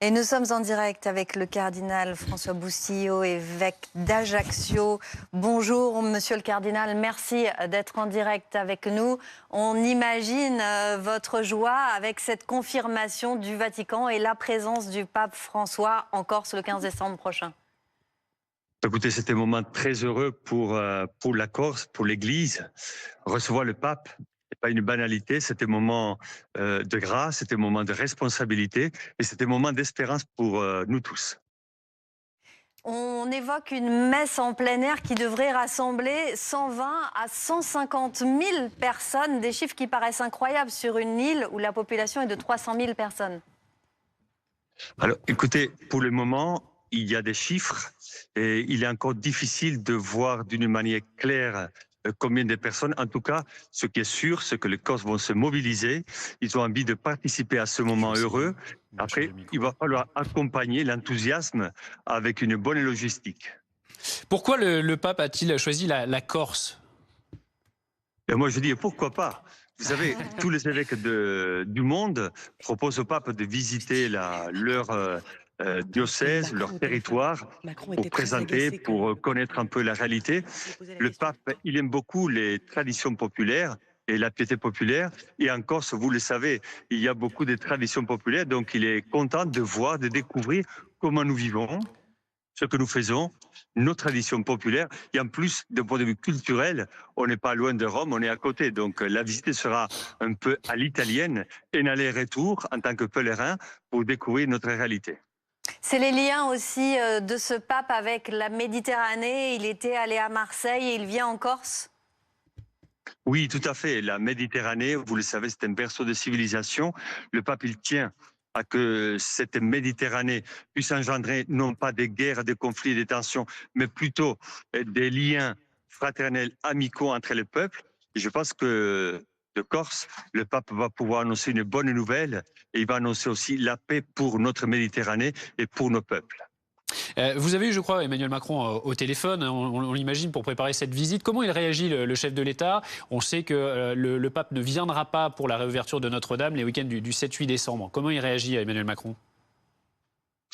Et nous sommes en direct avec le cardinal François Boussillot, évêque d'Ajaccio. Bonjour, monsieur le cardinal, merci d'être en direct avec nous. On imagine votre joie avec cette confirmation du Vatican et la présence du pape François en Corse le 15 décembre prochain. Écoutez, c'était un moment très heureux pour la Corse, pour l'Église. Recevoir le pape, c'est pas une banalité, c'était un moment de grâce, c'était un moment de responsabilité et c'était un moment d'espérance pour nous tous. On évoque une messe en plein air qui devrait rassembler 120 à 150 000 personnes, des chiffres qui paraissent incroyables sur une île où la population est de 300 000 personnes. Alors, écoutez, pour le moment, il y a des chiffres et il est encore difficile de voir d'une manière claire combien de personnes. En tout cas, ce qui est sûr, c'est que les Corses vont se mobiliser. Ils ont envie de participer à ce Je vais moment essayer heureux. de changer Après, le il micro. va falloir accompagner l'enthousiasme avec une bonne logistique. Pourquoi le pape a-t-il choisi la Corse? Et moi, je dis, pourquoi pas? Vous savez, tous les évêques du monde proposent au pape de visiter leur Emmanuel diocèse, Macron leur au téléphone. territoire, Macron pour était très présenter, agacé pour que connaître un peu la réalité. il ait posé la Le question. pape, il aime beaucoup les traditions populaires et la piété populaire. Et en Corse, vous le savez, il y a beaucoup de traditions populaires, donc il est content de voir, de découvrir comment nous vivons, ce que nous faisons, nos traditions populaires. Et en plus, d'un point de vue culturel, on n'est pas loin de Rome, on est à côté. Donc la visite sera un peu à l'italienne, un aller-retour en tant que pèlerin pour découvrir notre réalité. C'est les liens aussi de ce pape avec la Méditerranée. Il était allé à Marseille et il vient en Corse. Oui, tout à fait. La Méditerranée, vous le savez, c'est un berceau de civilisation. Le pape, il tient à que cette Méditerranée puisse engendrer non pas des guerres, des conflits, des tensions, mais plutôt des liens fraternels, amicaux entre les peuples. Et je pense que de Corse, le pape va pouvoir annoncer une bonne nouvelle et il va annoncer aussi la paix pour notre Méditerranée et pour nos peuples. Vous avez eu, je crois, Emmanuel Macron au téléphone, hein, on l'imagine, pour préparer cette visite. Comment il réagit, le chef de l'État? On sait que le pape ne viendra pas pour la réouverture de Notre-Dame les week-ends du 7-8 décembre. Comment il réagit, Emmanuel Macron?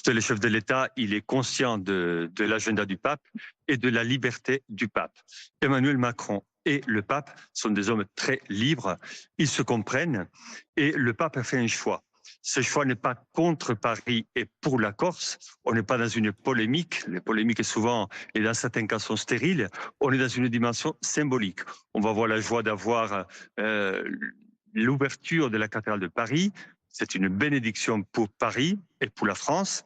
Le chef de l'État, il est conscient de l'agenda du pape et de la liberté du pape. Emmanuel Macron et le pape sont des hommes très libres, ils se comprennent et le pape a fait un choix. Ce choix n'est pas contre Paris et pour la Corse. On n'est pas dans une polémique. Les polémiques souvent et dans certains cas sont stériles. On est dans une dimension symbolique. On va avoir la joie d'avoir euh, l'ouverture de la cathédrale de Paris. C'est une bénédiction pour Paris et pour la France.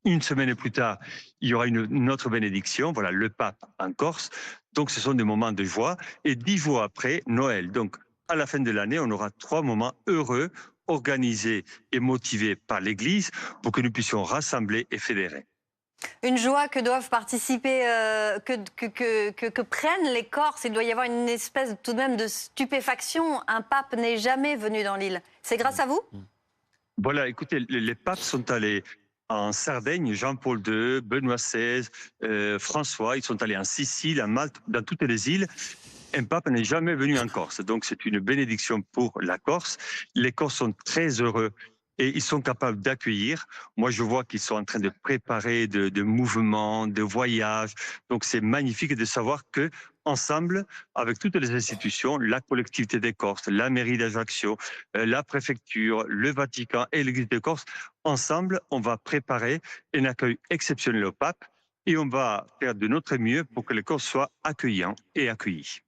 Une semaine plus tard, il y aura une autre bénédiction, voilà, le pape en Corse. Donc, ce sont des moments de joie. Et 10 jours après, Noël. Donc, à la fin de l'année, on aura 3 moments heureux, organisés et motivés par l'Église pour que nous puissions rassembler et fédérer. Une joie que doivent participer, que prennent les Corses. Il doit y avoir une espèce tout de même de stupéfaction. Un pape n'est jamais venu dans l'île. C'est grâce à vous? Voilà, écoutez, les papes sont allés en Sardaigne, Jean-Paul II, Benoît XVI, François, ils sont allés en Sicile, en Malte, dans toutes les îles. Un pape n'est jamais venu en Corse. Donc, c'est une bénédiction pour la Corse. Les Corses sont très heureux et ils sont capables d'accueillir. Moi, je vois qu'ils sont en train de préparer de mouvements, de voyages. Donc, c'est magnifique de savoir que ensemble, avec toutes les institutions, la collectivité des Corses, la mairie d'Ajaccio, la préfecture, le Vatican et l'Église de Corse, ensemble, on va préparer un accueil exceptionnel au pape et on va faire de notre mieux pour que les Corses soient accueillants et accueillis.